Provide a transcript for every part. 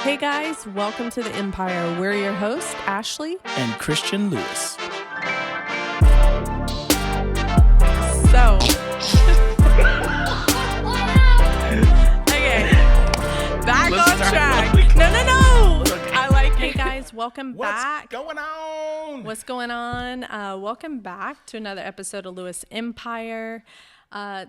Hey guys, welcome to the Empire. We're your hosts, Ashley and Christian Lewis. So, okay, back on track. No. I like. Hey guys, welcome back. What's going on? What's going on? Welcome back to another episode of Lewis Empire.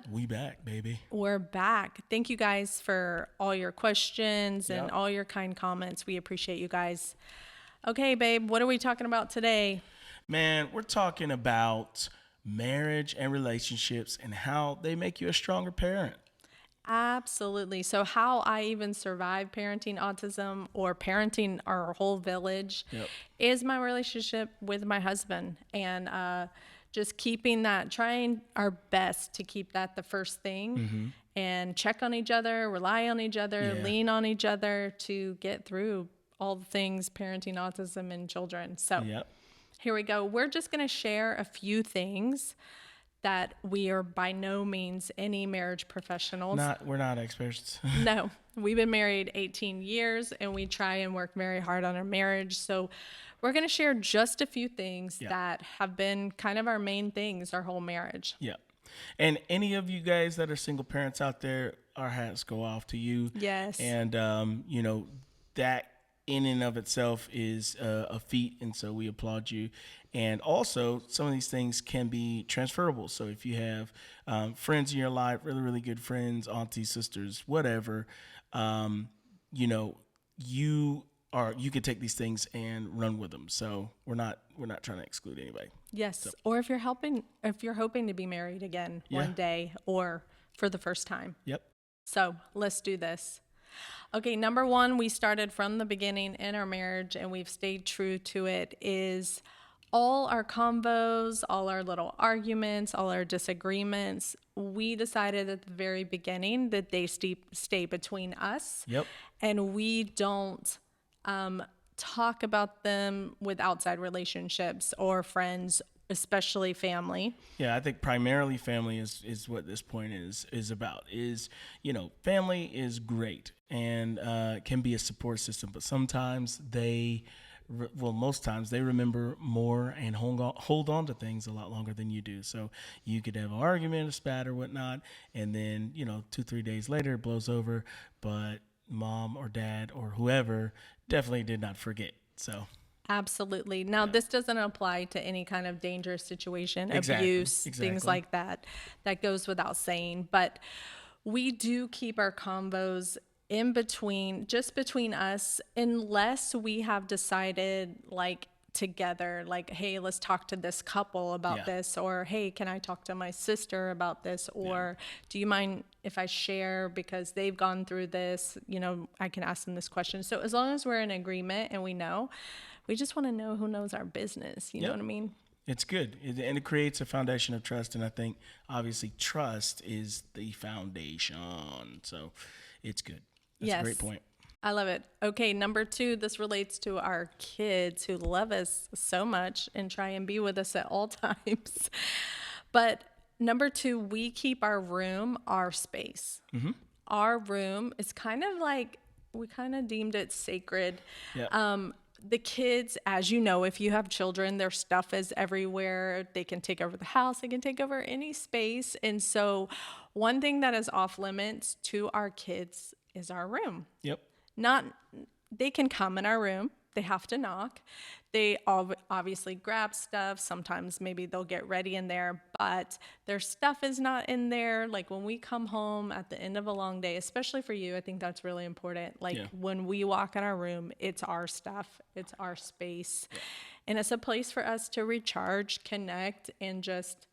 We back, baby. We're back. Thank you guys for all your questions and all your kind comments. We appreciate you guys. Okay, babe, what are we talking about today? Man, we're talking about marriage and relationships and how they make you a stronger parent. Absolutely. So how I even survived parenting autism or parenting our whole village is my relationship with my husband, and just keeping that, trying our best to keep that the first thing and check on each other, rely on each other, lean on each other to get through all the things parenting autism in children. So here we go. We're just going to share a few things that we are by no means any marriage professionals. We're not experts. No, we've been married 18 years and we try and work very hard on our marriage. So we're going to share just a few things that have been kind of our main things our whole marriage. Yeah. And any of you guys that are single parents out there, our hats go off to you. Yes. And, that in and of itself is a feat. And so we applaud you. And also, some of these things can be transferable. So if you have friends in your life, really, really good friends, aunties, sisters, whatever, you could take these things and run with them. So we're not trying to exclude anybody. Yes. So. Or if you're hoping to be married again one day or for the first time. Yep. So let's do this. Okay. Number one, we started from the beginning in our marriage and we've stayed true to it, is all our convos, all our little arguments, all our disagreements, we decided at the very beginning that they stay between us. Yep. And we don't talk about them with outside relationships or friends, especially family. Yeah, I think primarily family is what this point is about. Family is great and can be a support system, but sometimes most times they remember more and hold on to things a lot longer than you do. So you could have an argument, a spat or whatnot, and then 2-3 days later it blows over, but mom or dad or whoever definitely did not forget. So absolutely. Now, this doesn't apply to any kind of dangerous situation, abuse, things like that. That goes without saying. But we do keep our convos just between us, unless we have decided together, hey, let's talk to this couple about this, or hey, can I talk to my sister about this, or do you mind if I share because they've gone through this, I can ask them this question. So as long as we're in agreement and we just want to know who knows our business, you know what I mean? It's good. And it creates a foundation of trust. And I think obviously trust is the foundation. So it's good. That's a great point. I love it. Okay, number 2, this relates to our kids who love us so much and try and be with us at all times. But number 2, we keep our room our space. Mm-hmm. Our room is kind of we kind of deemed it sacred. Yeah. The kids, as you know, if you have children, their stuff is everywhere. They can take over the house. They can take over any space. And so one thing that is off limits to our kids is our room. Yep. They can come in our room. They have to knock. They obviously grab stuff. Sometimes maybe they'll get ready in there, but their stuff is not in there. Like when we come home at the end of a long day, especially for you, I think that's really important. When we walk in our room, it's our stuff. It's our space. Yeah. And it's a place for us to recharge, connect, and just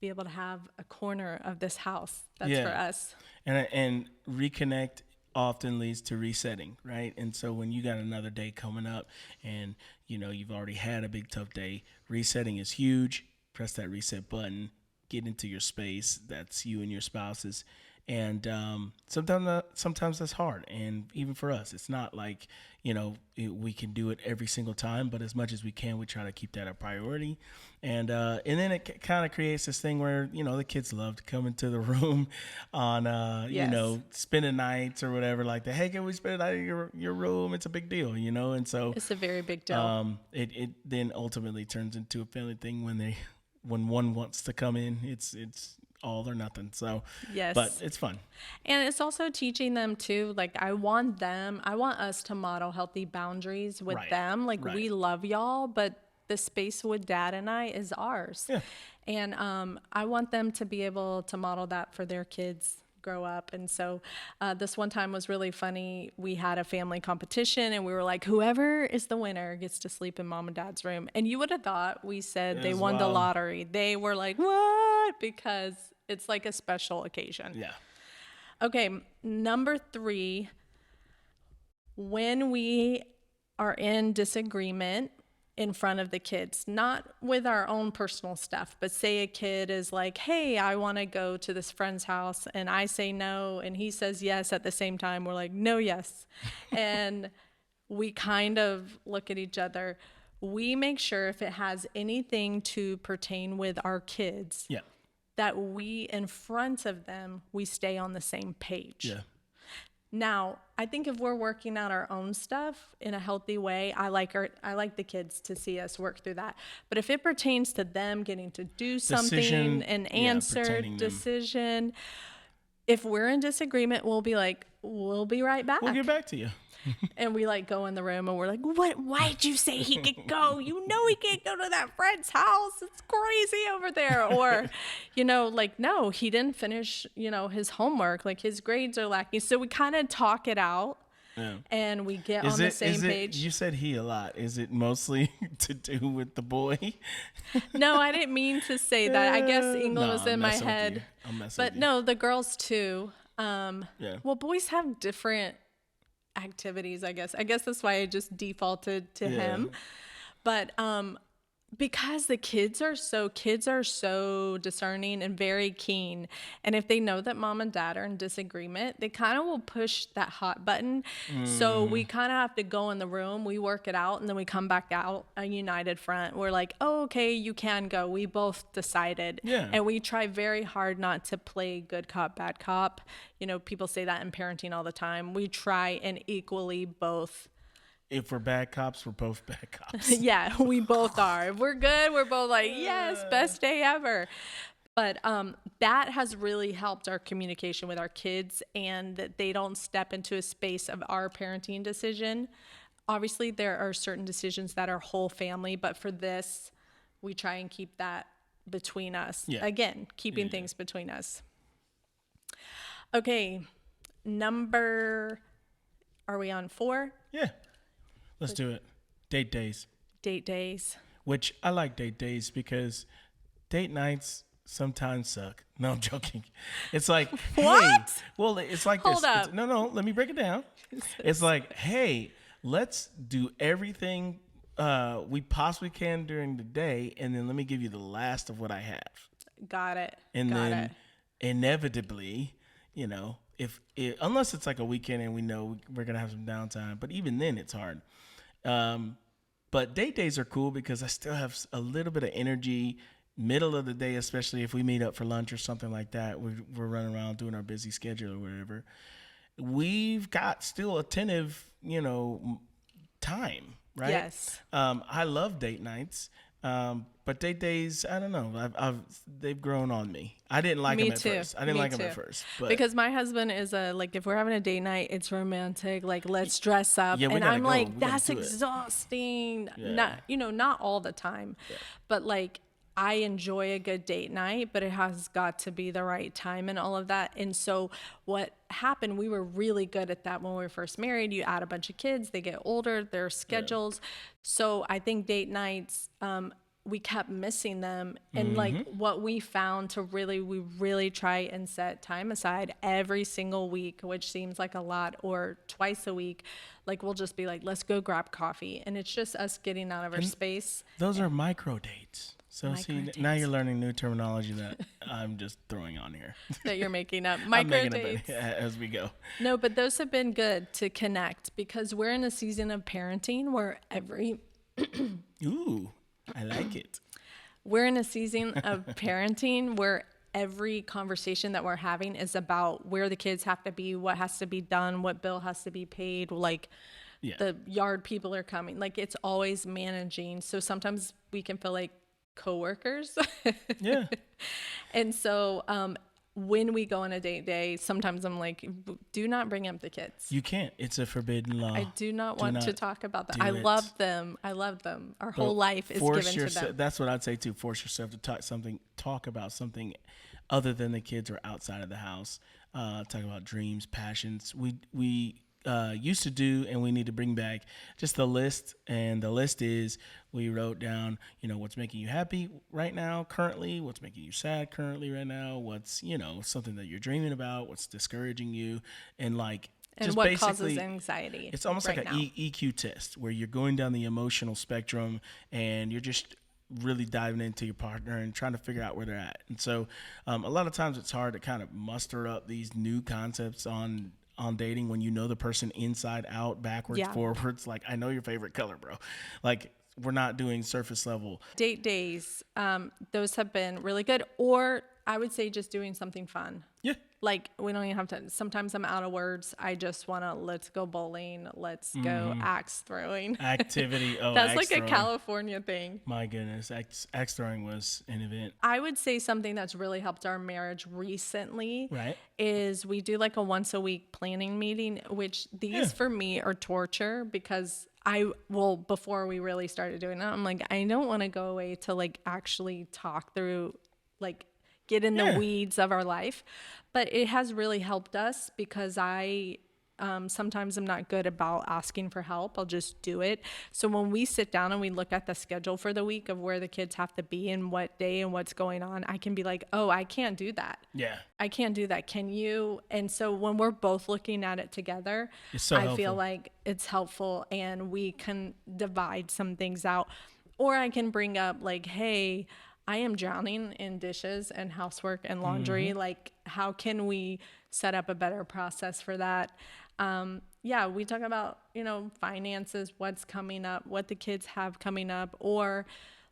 be able to have a corner of this house. That's for us. And reconnect often leads to resetting, right? And so when you got another day coming up and you've already had a big tough day, resetting is huge. Press that reset button, get into your space. That's you and your spouse's, And sometimes that's hard. And even for us, it's not like, we can do it every single time, but as much as we can, we try to keep that a priority. And then it kind of creates this thing where, the kids love to come into the room on, spending nights or whatever like that. Hey, can we spend a night in your room? It's a big deal, and so it's a very big deal. It then ultimately turns into a family thing when one wants to come in. It's all or nothing. So, yes, but it's fun. And it's also teaching them too. Like I want us to model healthy boundaries with them. Like we love y'all, but the space with Dad and I is ours. Yeah. And I want them to be able to model that for their kids grow up. And so this one time was really funny. We had a family competition and we were like, whoever is the winner gets to sleep in Mom and Dad's room. And you would have thought we said they won the lottery. They were like, what? Because it's like a special occasion. Yeah. Okay. Number 3, when we are in disagreement in front of the kids, not with our own personal stuff, but say a kid is like, hey, I want to go to this friend's house, and I say no, and he says yes at the same time. We're like, no, yes. And we kind of look at each other. We make sure if it has anything to pertain with our kids, that we, in front of them, we stay on the same page. Yeah. Now, I think if we're working out our own stuff in a healthy way, I like the kids to see us work through that. But if it pertains to them getting to do something, an answer, decision, if we're in disagreement, we'll be like, we'll be right back. We'll get back to you. And we like go in the room and we're like, what? Why'd you say he could go? He can't go to that friend's house. It's crazy over there. Or, like, no, he didn't finish, his homework. Like his grades are lacking. So we kind of talk it out. Yeah. And we get on the same page. You said he a lot. Is it mostly to do with the boy? No, I didn't mean to say that. I guess England was in my head. But no, the girls too. Well, boys have different activities, I guess that's why I just defaulted to him. But because the kids are so discerning and very keen, and if they know that Mom and Dad are in disagreement, they kind of will push that hot button. So we kind of have to go in the room, we work it out, and then we come back out a united front. We're like, oh, okay, you can go, we both decided. And we try very hard not to play good cop bad cop. People say that in parenting all the time. We try and equally both. If we're bad cops, we're both bad cops. Yeah, we both are. If we're good, we're both like, yes, best day ever. But that has really helped our communication with our kids, and that they don't step into a space of our parenting decision. Obviously, there are certain decisions that are whole family, but for this, we try and keep that between us. Yeah. Again, keeping things between us. Okay, are we on 4? Yeah. Let's do it. Date days. Date days. Which I like date days because date nights sometimes suck. No, I'm joking. It's like, what? Hey, well, it's like Hold this. up. No, let me break it down. It's like, hey, let's do everything we possibly can during the day, and then let me give you the last of what I have. Got it. Inevitably, unless it's like a weekend and we know we're going to have some downtime, but even then it's hard. But date days are cool because I still have a little bit of energy middle of the day, especially if we meet up for lunch or something like that. We're running around doing our busy schedule or whatever. We've got still attentive, time, right? Yes. I love date nights. But date days, I don't know. They've grown on me. I didn't like them at first. But because my husband is if we're having a date night, it's romantic. Like, let's dress up. Yeah, and I'm like, that's exhausting. Yeah. Not all the time, but like, I enjoy a good date night, but it has got to be the right time and all of that. And so what happened, we were really good at that when we were first married. You add a bunch of kids, they get older, their schedules. So I think date nights, we kept missing them. And like what we found to we really try and set time aside every single week, which seems like a lot, or twice a week. Like we'll just be like, let's go grab coffee. And it's just us getting out of our space. Those are micro dates. So see, Micro now dates. you're learning new terminology that I'm just throwing on here. That you're making up. I'm Micro making it dates. as we go. No, but those have been good to connect because we're in a season of parenting where Ooh, I like it. we're in a season of parenting where every conversation that we're having is about where the kids have to be, what has to be done, what bill has to be paid, like Yeah. the yard people are coming. Like it's always managing. So sometimes we can feel like coworkers. Yeah. And so when we go on a date day, sometimes I'm like, do not bring up the kids. You can't. It's a forbidden law. I do not want to not talk about that. do I it. love them. I love them. Our whole life is given to them. That's what I'd say too. Force yourself to talk about something other than the kids or outside of the house. Talk about dreams, passions. We used to do, and we need to bring back just the list. And the list is, we wrote down, what's making you happy right now, currently, what's making you sad currently right now, what's, something that you're dreaming about, what's discouraging you, and like, And just what basically causes anxiety. it's almost right like an now. EQ test where you're going down the emotional spectrum and you're just really diving into your partner and trying to figure out where they're at. And so a lot of times it's hard to kind of muster up these new concepts on dating when you know the person inside out, backwards, Yeah. forwards. Like, I know your favorite color, bro. Like, we're not doing surface level. Date days, those have been really good. Or I would say just doing something fun. Yeah. Like we don't even have to. Sometimes I'm out of words. I just want to let's go bowling. Let's go axe throwing. Activity. Oh, That's axe like throwing. a California thing. My goodness. Axe throwing was an event. I would say something that's really helped our marriage recently Right. is we do like a once a week planning meeting, which these for me are torture because before we really started doing that, I'm like, I don't want to go away to like actually talk through, like get in the weeds of our life. But it has really helped us because sometimes I'm not good about asking for help. I'll just do it. So when we sit down and we look at the schedule for the week of where the kids have to be and what day and what's going on, I can be like, oh, I can't do that. Yeah. I can't do that. Can you? And so when we're both looking at it together, It's so I helpful. feel like it's helpful and we can divide some things out. Or I can bring up like, hey, I am drowning in dishes and housework and laundry. Like, how can we set up a better process for that? We talk about, finances, what's coming up, what the kids have coming up, or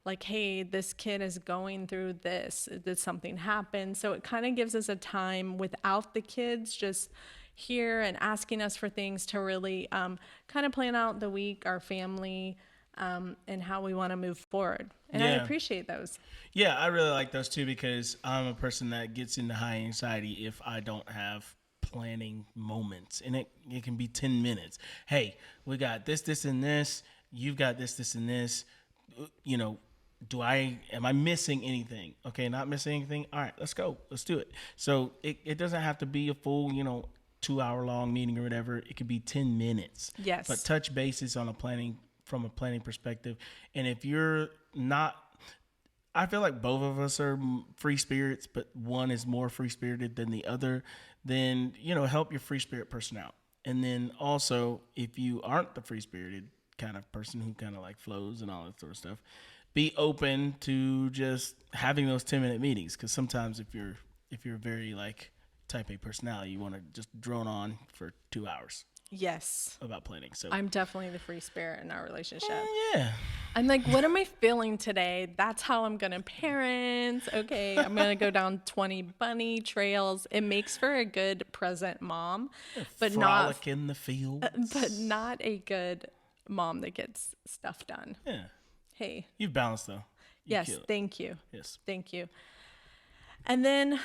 like, hey, this kid is going through this. Did something happen? So it kind of gives us a time without the kids just here and asking us for things to really kind of plan out the week, our family, and how we want to move forward. And I Yeah. appreciate those. Yeah, I really like those too because I'm a person that gets into high anxiety if I don't have planning moments. And it can be 10 minutes. Hey, we got this, and this. You've got this, and this. Am I missing anything? Okay, not missing anything. All right, let's go. Let's do it. So it doesn't have to be a full, 2-hour long meeting or whatever. It could be 10 minutes. Yes. But touch bases from a planning perspective. And if you're not, I feel like both of us are free spirits, but one is more free spirited than the other, then, help your free spirit person out. And then also, if you aren't the free spirited kind of person who kind of like flows and all that sort of stuff, be open to just having those 10-minute meetings. Cause sometimes if you're very like type A personality, you want to just drone on for 2 hours Yes. about planning. So I'm definitely the free spirit in our relationship. yeah. I'm like, what am I feeling today? That's how I'm going to parent. Okay, I'm going to go down 20 bunny trails. It makes for a good present mom, but Frolic in the field. not a good mom that gets stuff done. Yeah. Hey, You've balanced though. You yes, kill it. thank you. Yes. Thank you. And then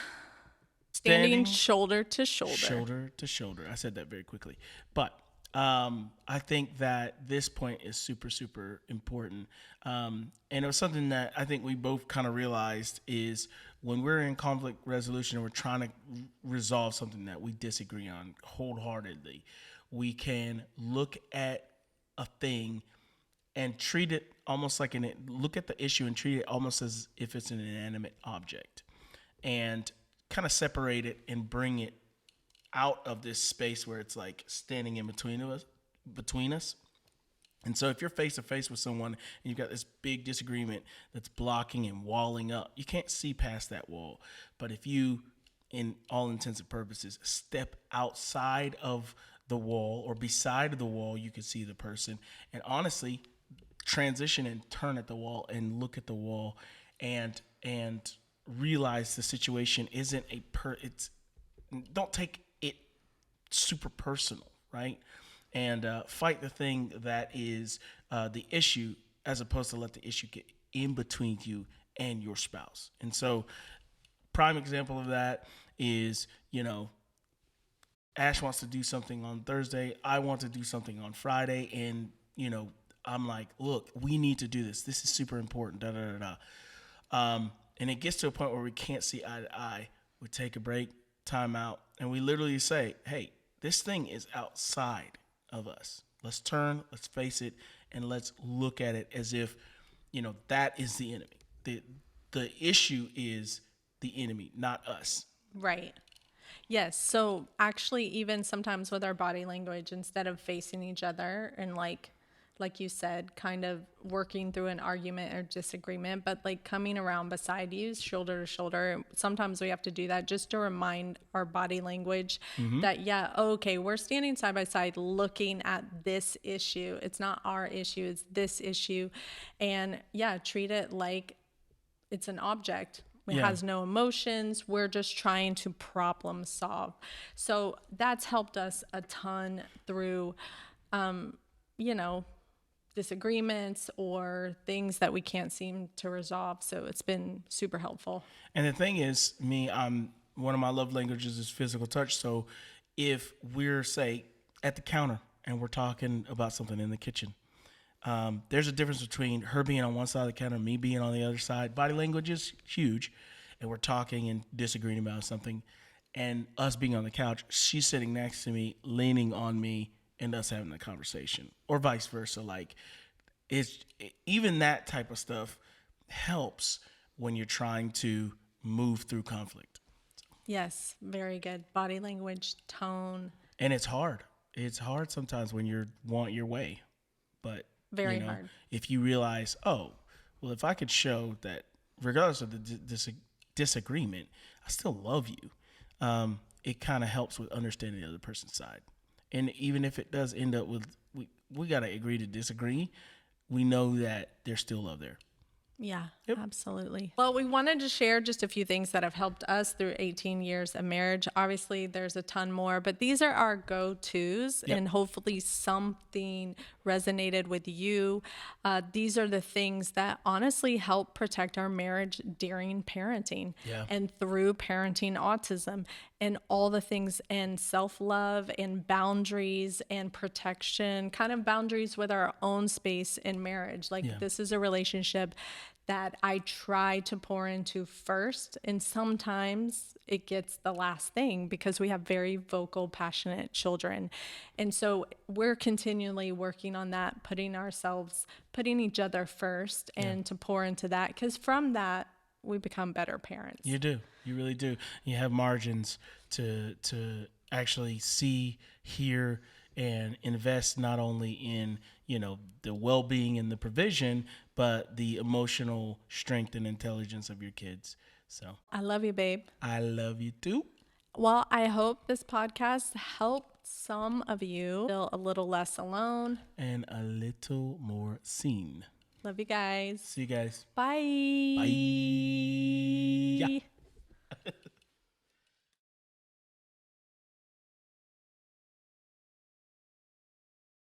standing shoulder to shoulder. Shoulder to shoulder. I said that very quickly. But I think that this point is super, super important. And it was something that I think we both kind of realized is when we're in conflict resolution and we're trying to resolve something that we disagree on wholeheartedly, we can look at a thing and treat it almost like look at the issue and treat it almost as if it's an inanimate object, and kind of separate it and bring it out of this space where it's like standing in between us. And so if you're face to face with someone and you've got this big disagreement that's blocking and walling up, you can't see past that wall. But if you, in all intents and purposes, step outside of the wall or beside the wall, you can see the person, and honestly transition and turn at the wall and look at the wall and realize the situation isn't don't take it super personal, right? And fight the thing that is the issue, as opposed to let the issue get in between you and your spouse. And so prime example of that is, Ash wants to do something on Thursday. I want to do something on Friday. And, I'm like, look, we need to do this. This is super important, and it gets to a point where we can't see eye to eye. We take a break, time out, and we literally say, hey, this thing is outside of us. Let's turn, let's face it, and let's look at it as if, that is the enemy. The issue is the enemy, not us. Right. Yes. So actually, even sometimes with our body language, instead of facing each other and like you said, kind of working through an argument or disagreement, but like coming around beside you, shoulder to shoulder. Sometimes we have to do that just to remind our body language that, okay, we're standing side by side looking at this issue. It's not our issue, it's this issue. And treat it like it's an object. It has no emotions. We're just trying to problem solve. So that's helped us a ton through, disagreements or things that we can't seem to resolve. So it's been super helpful. And the thing is, one of my love languages is physical touch. So if we're, say, at the counter and we're talking about something in the kitchen, there's a difference between her being on one side of the counter, me being on the other side. Body language is huge, and we're talking and disagreeing about something, and us being on the couch, she's sitting next to me, leaning on me, and us having a conversation, or vice versa. Like, even that type of stuff helps when you're trying to move through conflict. Yes, very good. Body language, tone. And it's hard. It's hard sometimes when you want your way, but very hard. If you realize, if I could show that regardless of the disagreement, I still love you, it kind of helps with understanding the other person's side. And even if it does end up with, we got to agree to disagree, we know that there's still love there. Yeah, absolutely. Well, we wanted to share just a few things that have helped us through 18 years of marriage. Obviously, there's a ton more, but these are our go-tos, and hopefully something resonated with you. These are the things that honestly help protect our marriage during parenting and through parenting autism, and all the things, and self-love and boundaries and protection, kind of boundaries with our own space in marriage. This is a relationship that I try to pour into first, and sometimes it gets the last thing because we have very vocal, passionate children. And so we're continually working on that, putting each other first, and to pour into that, because from that we become better parents. You do. You really do. You have margins to actually see, hear, and invest not only in, the well-being and the provision, but the emotional strength and intelligence of your kids. So I love you, babe. I love you too. Well, I hope this podcast helped some of you feel a little less alone and a little more seen. Love you guys. See you guys. Bye. Bye. Yeah.